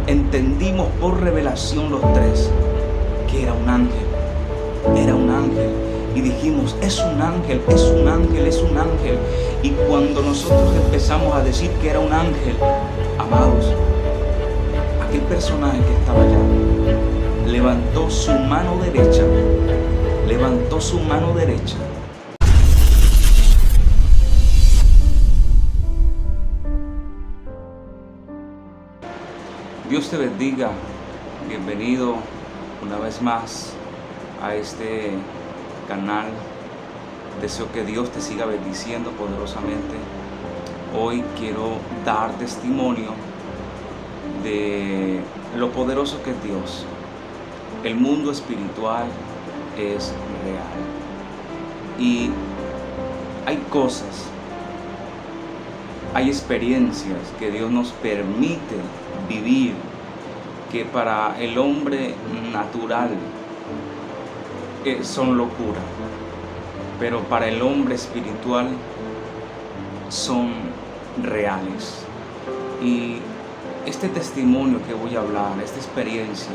entendimos por revelación los tres que era un ángel. Era un ángel. Y dijimos, es un ángel, es un ángel, es un ángel. Y cuando nosotros empezamos a decir que era un ángel, amados, aquel personaje que estaba allá levantó su mano derecha. Levantó su mano derecha. Dios te bendiga. Bienvenido una vez más a este canal. Deseo que Dios te siga bendiciendo poderosamente. Hoy quiero dar testimonio de lo poderoso que es Dios. El mundo espiritual es real. Y hay cosas, hay experiencias que Dios nos permite vivir que para el hombre natural son locura, pero para el hombre espiritual son reales. Y este testimonio que voy a hablar, esta experiencia,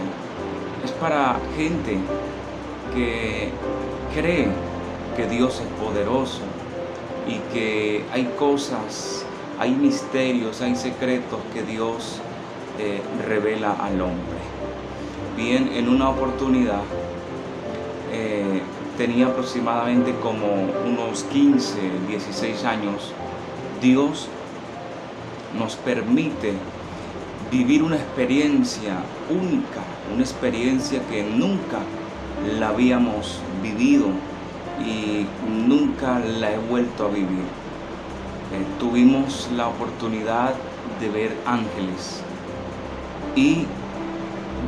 es para gente que cree que Dios es poderoso y que hay cosas, hay misterios, hay secretos que Dios revela al hombre. Bien, en una oportunidad tenía aproximadamente como unos 15, 16 años. Dios nos permite vivir una experiencia única, una experiencia que nunca la habíamos vivido y nunca la he vuelto a vivir. Tuvimos la oportunidad de ver ángeles y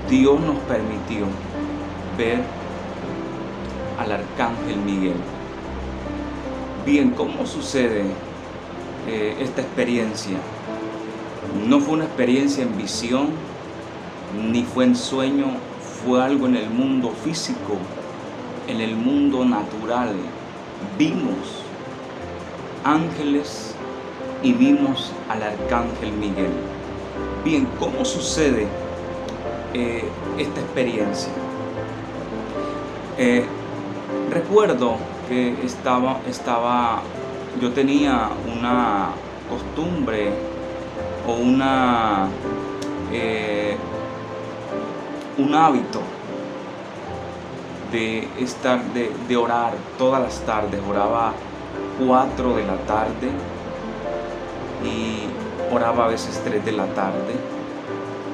Dios nos permitió ver al arcángel Miguel. Bien, ¿cómo sucede esta experiencia? No fue una experiencia en visión, ni fue en sueño, fue algo en el mundo físico, en el mundo natural. Vimos ángeles y vimos al arcángel Miguel. Bien, ¿cómo sucede esta experiencia? Recuerdo que yo tenía una costumbre o un hábito de orar todas las tardes. Oraba 4 de la tarde y oraba a veces 3 de la tarde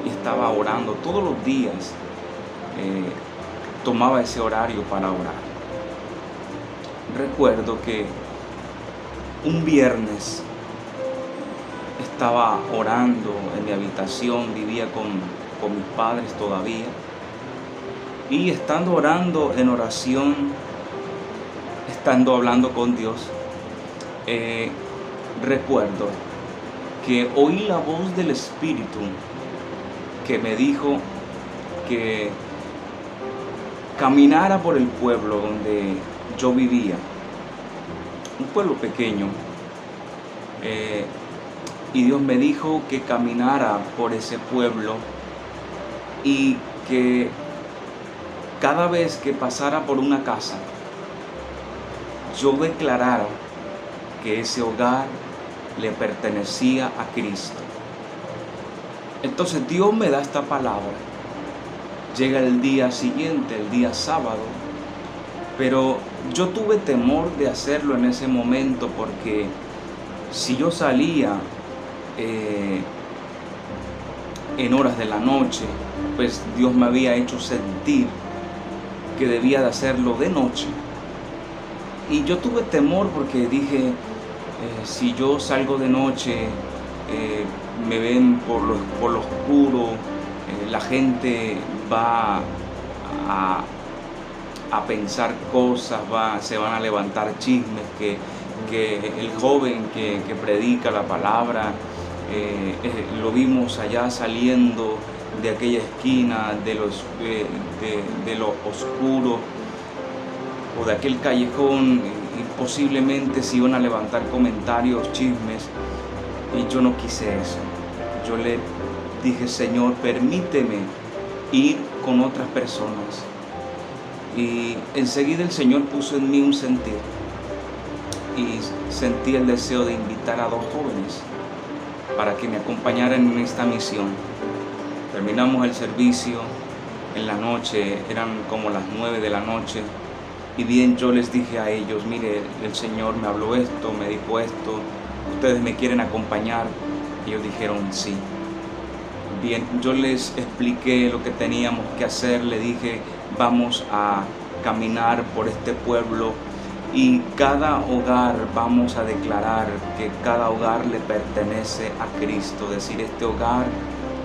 y estaba orando todos los días. Tomaba ese horario para orar. Recuerdo que un viernes estaba orando en mi habitación, vivía con mis padres todavía, y estando orando en oración, estando hablando con Dios, recuerdo que oí la voz del Espíritu que me dijo que caminara por el pueblo donde yo vivía, un pueblo pequeño, y Dios me dijo que caminara por ese pueblo y que cada vez que pasara por una casa, yo declarara que ese hogar le pertenecía a Cristo. Entonces Dios me da esta palabra. Llega el día siguiente, el día sábado, pero yo tuve temor de hacerlo en ese momento, porque si yo salía en horas de la noche, pues Dios me había hecho sentir que debía de hacerlo de noche. Y yo tuve temor porque dije, si yo salgo de noche, me ven por lo oscuro, la gente va a pensar cosas, se van a levantar chismes, que el joven que predica la palabra, lo vimos allá saliendo de aquella esquina, de lo oscuro o de aquel callejón, y posiblemente se iban a levantar comentarios, chismes, y yo no quise eso. Yo le dije, Señor, permíteme ir con otras personas. Y enseguida el Señor puso en mí un sentir y sentí el deseo de invitar a 2 jóvenes para que me acompañaran en esta misión. Terminamos el servicio en la noche, eran como las 9 de la noche, y bien yo les dije a ellos, mire, el Señor me habló esto, me dijo esto, ¿ustedes me quieren acompañar? Ellos dijeron sí. Bien, yo les expliqué lo que teníamos que hacer, le dije, vamos a caminar por este pueblo y cada hogar vamos a declarar que cada hogar le pertenece a Cristo, es decir, este hogar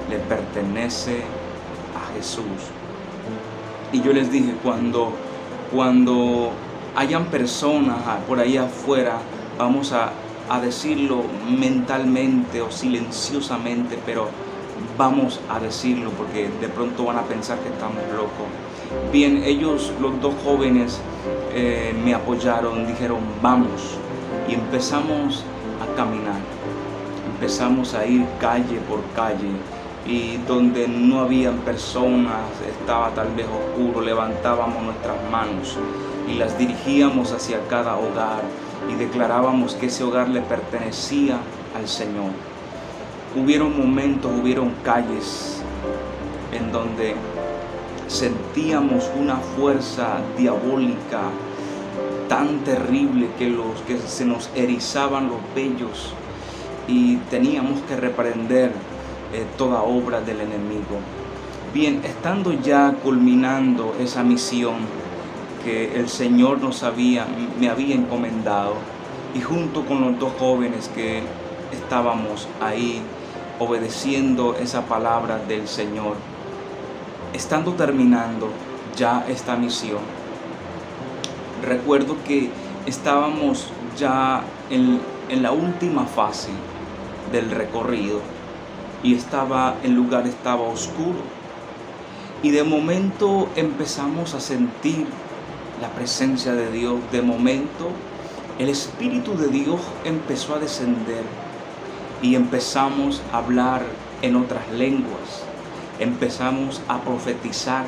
le pertenece a Jesús. Y yo les dije, cuando hayan personas por ahí afuera, vamos a decirlo mentalmente o silenciosamente, pero vamos a decirlo porque de pronto van a pensar que estamos locos. Bien, ellos, los 2 jóvenes, me apoyaron, dijeron vamos, y empezamos a caminar, empezamos a ir calle por calle, y donde no habían personas, estaba tal vez oscuro, levantábamos nuestras manos y las dirigíamos hacia cada hogar y declarábamos que ese hogar le pertenecía al Señor. Hubieron momentos, hubieron calles en donde sentíamos una fuerza diabólica tan terrible que se nos erizaban los vellos y teníamos que reprender toda obra del enemigo. Bien, estando ya culminando esa misión que el Señor me había encomendado, y junto con los 2 jóvenes que estábamos ahí obedeciendo esa palabra del Señor, estando terminando ya esta misión, recuerdo que estábamos ya en la última fase del recorrido y el lugar estaba oscuro, y de momento empezamos a sentir la presencia de Dios. De momento el Espíritu de Dios empezó a descender y empezamos a hablar en otras lenguas, empezamos a profetizar,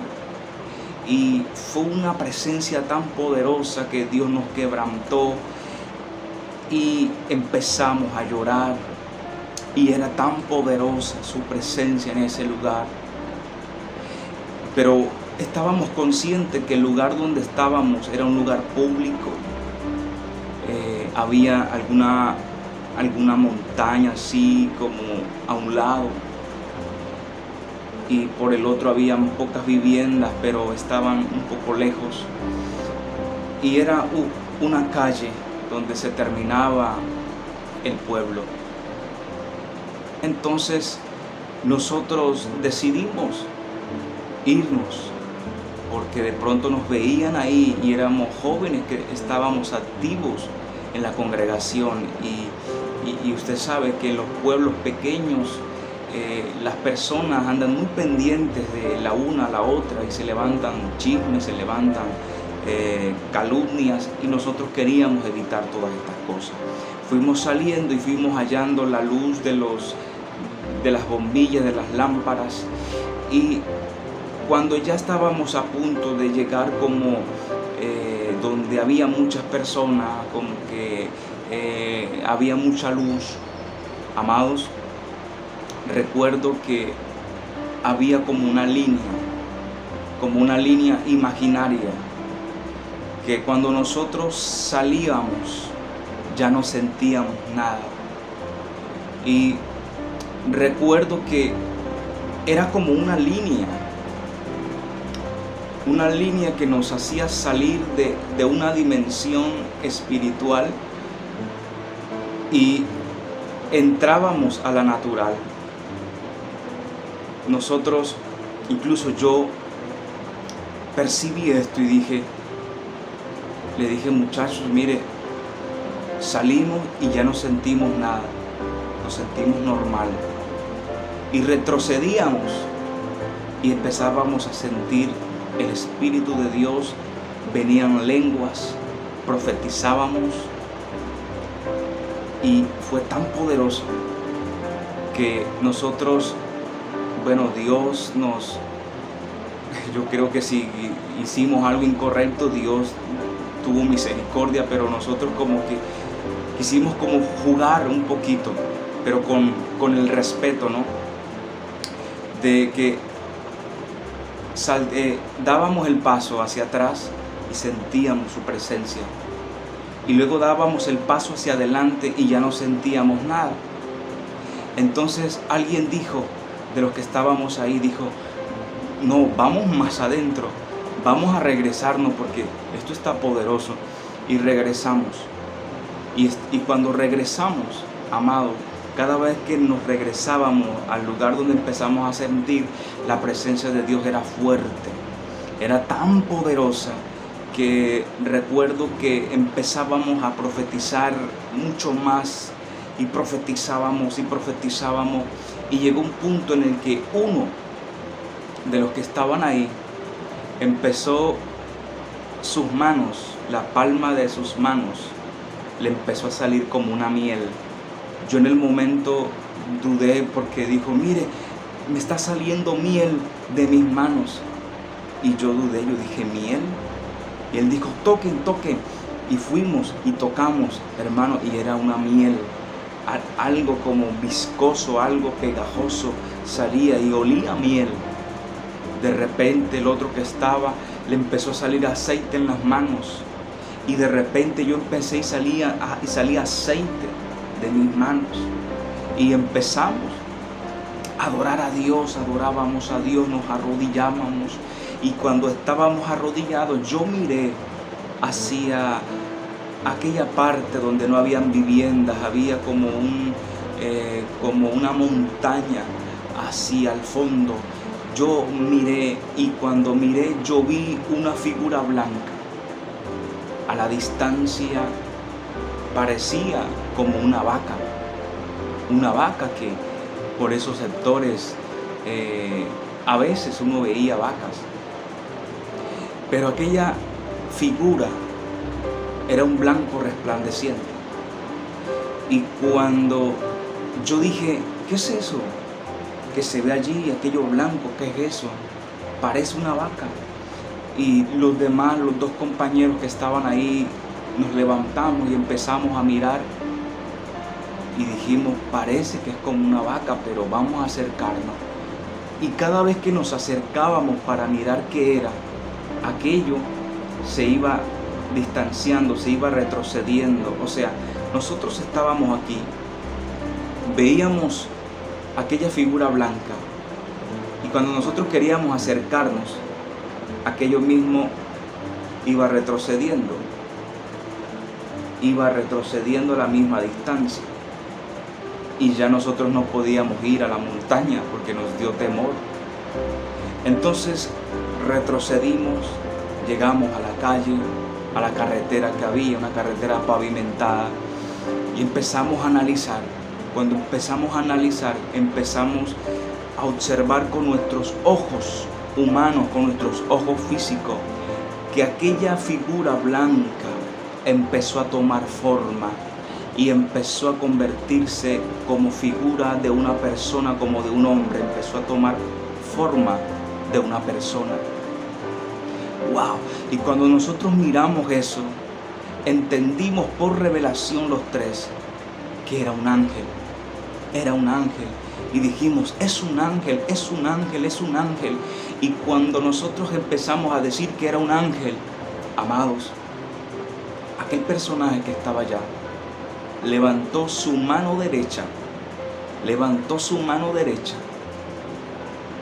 y fue una presencia tan poderosa que Dios nos quebrantó y empezamos a llorar, y era tan poderosa su presencia en ese lugar. Pero estábamos conscientes que el lugar donde estábamos era un lugar público. Había alguna montaña así como a un lado, y por el otro habían pocas viviendas, pero estaban un poco lejos, y era una calle donde se terminaba el pueblo. Entonces nosotros decidimos irnos, porque de pronto nos veían ahí y éramos jóvenes que estábamos activos en la congregación, y usted sabe que en los pueblos pequeños las personas andan muy pendientes de la una a la otra y se levantan chismes, se levantan calumnias, y nosotros queríamos evitar todas estas cosas. Fuimos saliendo y fuimos hallando la luz de las bombillas, de las lámparas, y cuando ya estábamos a punto de llegar como donde había muchas personas, como que había mucha luz, amados, recuerdo que había como una línea imaginaria, que cuando nosotros salíamos ya no sentíamos nada. Y recuerdo que era como una línea que nos hacía salir de una dimensión espiritual y entrábamos a la natural. Nosotros, incluso yo, percibí esto y le dije, muchachos, mire, salimos y ya no sentimos nada, nos sentimos normal. Y retrocedíamos y empezábamos a sentir el Espíritu de Dios, venían lenguas, profetizábamos, y fue tan poderoso que nosotros bueno, yo creo que si hicimos algo incorrecto, Dios tuvo misericordia, pero nosotros como que quisimos como jugar un poquito, pero con el respeto, ¿no? De que dábamos el paso hacia atrás y sentíamos su presencia. Y luego dábamos el paso hacia adelante y ya no sentíamos nada. Entonces alguien dijo, de los que estábamos ahí, dijo, no, vamos más adentro, vamos a regresarnos porque esto está poderoso. Y regresamos. Y cuando regresamos, amado, cada vez que nos regresábamos al lugar donde empezamos a sentir, la presencia de Dios era fuerte, era tan poderosa que recuerdo que empezábamos a profetizar mucho más y profetizábamos y llegó un punto en el que uno de los que estaban ahí empezó sus manos, la palma de sus manos le empezó a salir como una miel. Yo en el momento dudé porque dijo, mire, me está saliendo miel de mis manos. Y yo dudé, yo dije, ¿miel? Y él dijo, toquen. Y fuimos y tocamos, hermano, y era una miel. Algo como viscoso, algo pegajoso salía y olía a miel. De repente el otro que estaba le empezó a salir aceite en las manos. Y de repente yo empecé y salía aceite de mis manos. Y empezamos a adorar a Dios, adorábamos a Dios, nos arrodillábamos. Y cuando estábamos arrodillados, yo miré hacia aquella parte donde no habían viviendas, había como una montaña hacia el fondo. Yo miré y cuando miré yo vi una figura blanca. A la distancia parecía como una vaca que por esos sectores a veces uno veía vacas. Pero aquella figura era un blanco resplandeciente. Y cuando yo dije, ¿qué es eso que se ve allí, aquello blanco? ¿Qué es eso? Parece una vaca. Y los demás, los dos compañeros que estaban ahí, nos levantamos y empezamos a mirar. Y dijimos, parece que es como una vaca, pero vamos a acercarnos. Y cada vez que nos acercábamos para mirar qué era, aquello se iba distanciando, se iba retrocediendo. O sea, nosotros estábamos aquí, veíamos aquella figura blanca y cuando nosotros queríamos acercarnos, aquello mismo iba retrocediendo a la misma distancia y ya nosotros no podíamos ir a la montaña porque nos dio temor. Entonces retrocedimos, llegamos a la calle, a la carretera que había, una carretera pavimentada, y empezamos a analizar. Cuando empezamos a analizar, empezamos a observar con nuestros ojos humanos, con nuestros ojos físicos, que aquella figura blanca empezó a tomar forma y empezó a convertirse como figura de una persona, como de un hombre, empezó a tomar forma de una persona. ¡Wow! Y cuando nosotros miramos eso, entendimos por revelación los tres que era un ángel. Era un ángel. Y dijimos, es un ángel, es un ángel, es un ángel. Y cuando nosotros empezamos a decir que era un ángel, amados, aquel personaje que estaba allá levantó su mano derecha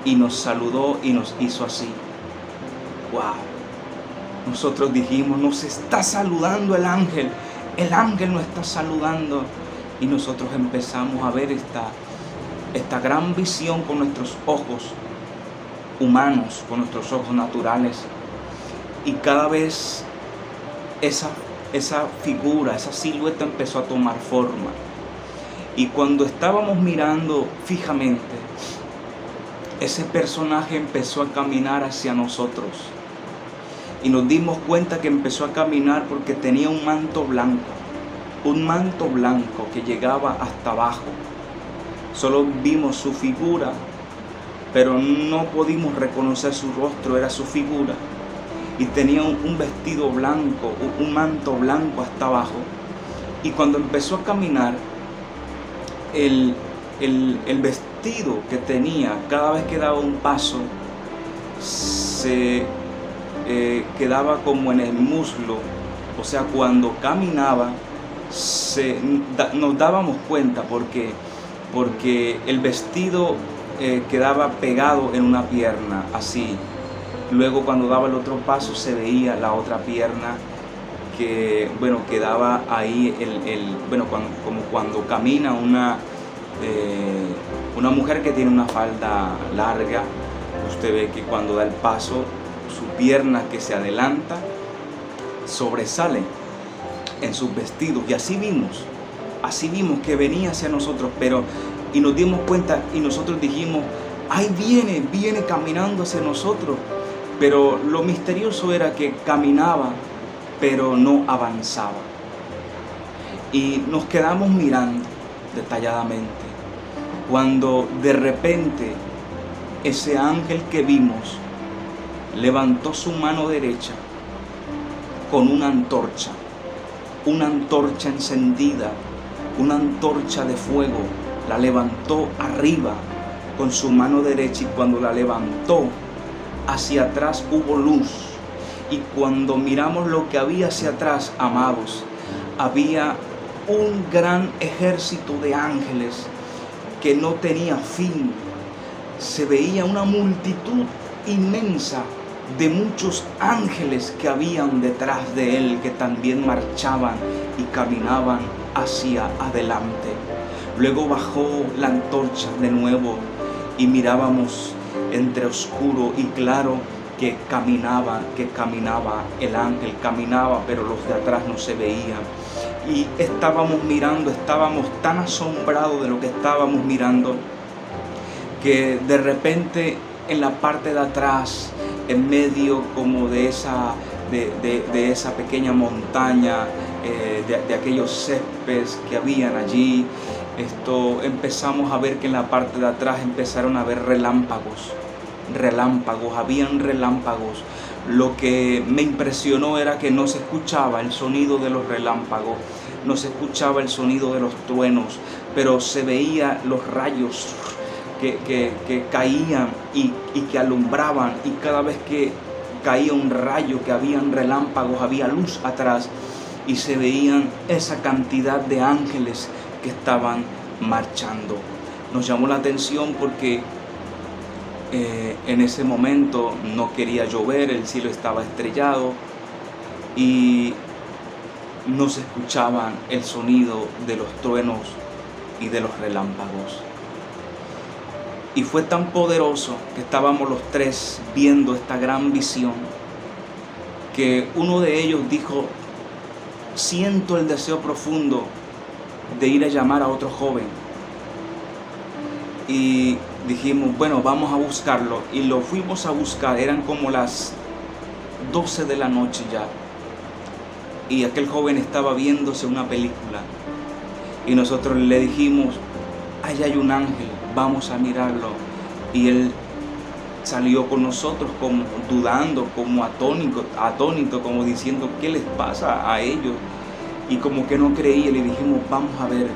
y nos saludó y nos hizo así. ¡Wow! Nosotros dijimos, nos está saludando el ángel nos está saludando. Y nosotros empezamos a ver esta gran visión con nuestros ojos humanos, con nuestros ojos naturales. Y cada vez esa figura, esa silueta empezó a tomar forma. Y cuando estábamos mirando fijamente, ese personaje empezó a caminar hacia nosotros. Y nos dimos cuenta que empezó a caminar porque tenía un manto blanco que llegaba hasta abajo. Solo vimos su figura pero no pudimos reconocer su rostro, era su figura. Y tenía un vestido blanco, un manto blanco hasta abajo. Y cuando empezó a caminar, el vestido que tenía, cada vez que daba un paso, se quedaba como en el muslo. O sea, cuando caminaba, nos dábamos cuenta porque el vestido quedaba pegado en una pierna, así. Luego cuando daba el otro paso se veía la otra pierna que, quedaba ahí, como cuando camina una mujer que tiene una falda larga. Usted ve que cuando da el paso, su pierna que se adelanta sobresale en sus vestidos. Y así vimos que venía hacia nosotros, y nos dimos cuenta y nosotros dijimos, ahí viene caminando hacia nosotros. Pero lo misterioso era que caminaba, pero no avanzaba. Y nos quedamos mirando detalladamente, cuando de repente ese ángel que vimos levantó su mano derecha con una antorcha encendida, una antorcha de fuego. La levantó arriba con su mano derecha, y cuando la levantó, hacia atrás hubo luz. Y cuando miramos lo que había hacia atrás, amados, había un gran ejército de ángeles que no tenía fin. Se veía una multitud inmensa de muchos ángeles que habían detrás de él, que también marchaban y caminaban hacia adelante. Luego bajó la antorcha de nuevo y mirábamos entre oscuro y claro que caminaba el ángel, caminaba, pero los de atrás no se veían. Y estábamos mirando, estábamos tan asombrados de lo que estábamos mirando, que de repente en la parte de atrás, en medio como de esa pequeña montaña, de aquellos céspedes que habían allí, empezamos a ver que en la parte de atrás empezaron a haber relámpagos, habían relámpagos. Lo que me impresionó era que no se escuchaba el sonido de los relámpagos, no se escuchaba el sonido de los truenos, pero se veía los rayos que caían y que alumbraban, y cada vez que caía un rayo, que habían relámpagos, había luz atrás, y se veían esa cantidad de ángeles que estaban marchando. Nos llamó la atención porque en ese momento no quería llover, el cielo estaba estrellado y no se escuchaban el sonido de los truenos y de los relámpagos. Y fue tan poderoso que estábamos los tres viendo esta gran visión, que uno de ellos dijo: siento el deseo profundo de ir a llamar a otro joven. Y dijimos, bueno, vamos a buscarlo. Y lo fuimos a buscar, eran como las 12 de la noche ya. Y aquel joven estaba viéndose una película. Y nosotros le dijimos, allá hay un ángel, vamos a mirarlo. Y él salió con nosotros como dudando, como atónito, como diciendo, ¿qué les pasa a ellos? Y como que no creía, le dijimos, vamos a ver.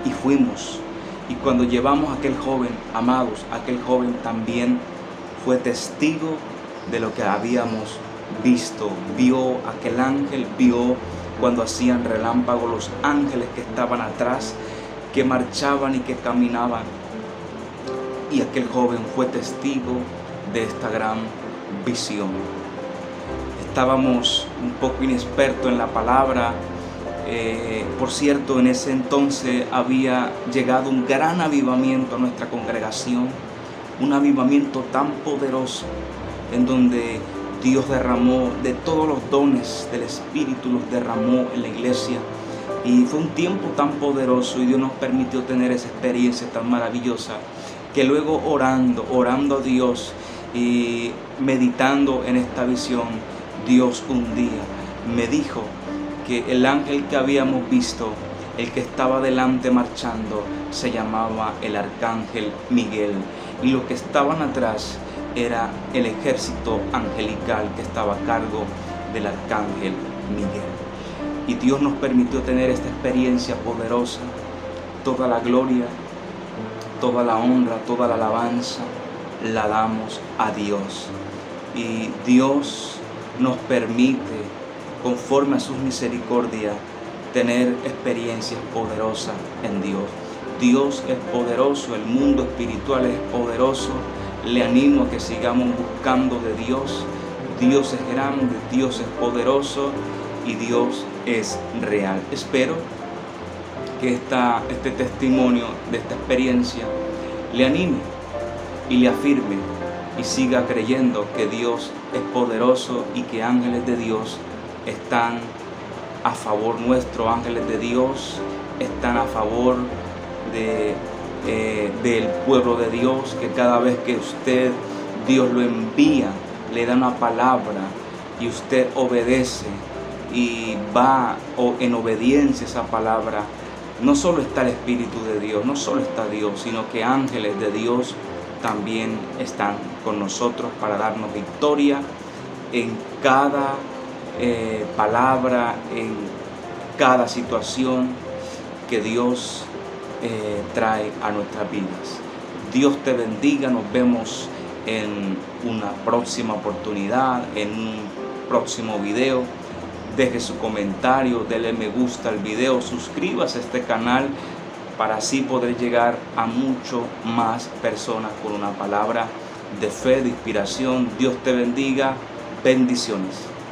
Y fuimos. Y cuando llevamos a aquel joven, amados, aquel joven también fue testigo de lo que habíamos visto. Vio aquel ángel, vio cuando hacían relámpagos los ángeles que estaban atrás, que marchaban y que caminaban. Y aquel joven fue testigo de esta gran visión. Estábamos un poco inexpertos en la palabra. Por cierto, en ese entonces había llegado un gran avivamiento a nuestra congregación, un avivamiento tan poderoso en donde Dios derramó de todos los dones del Espíritu, los derramó en la iglesia. Y fue un tiempo tan poderoso y Dios nos permitió tener esa experiencia tan maravillosa, que luego orando a Dios y meditando en esta visión, Dios un día me dijo que el ángel que habíamos visto, el que estaba delante marchando, se llamaba el arcángel Miguel. y los que estaban atrás era el ejército angelical que estaba a cargo del arcángel Miguel. Y Dios nos permitió tener esta experiencia poderosa. Toda la gloria, toda la honra, toda la alabanza la damos a Dios. Y Dios nos permite, conforme a sus misericordias, tener experiencias poderosas en Dios. Dios es poderoso, el mundo espiritual es poderoso. Le animo a que sigamos buscando de Dios. Dios es grande, Dios es poderoso y Dios es real. Espero que este testimonio de esta experiencia le anime y le afirme y siga creyendo que Dios es poderoso y que ángeles de Dios están a favor nuestro. Ángeles de Dios están a favor del pueblo de Dios, que cada vez que Dios lo envía, le da una palabra y usted obedece y va en obediencia a esa palabra, no solo está el Espíritu de Dios, no solo está Dios, sino que ángeles de Dios también están con nosotros para darnos victoria en cada palabra, en cada situación que Dios trae a nuestras vidas. Dios te bendiga, nos vemos en una próxima oportunidad, en un próximo video. Deje su comentario, dele me gusta al video, suscríbase a este canal para así poder llegar a mucho más personas con una palabra de fe, de inspiración. Dios te bendiga, bendiciones.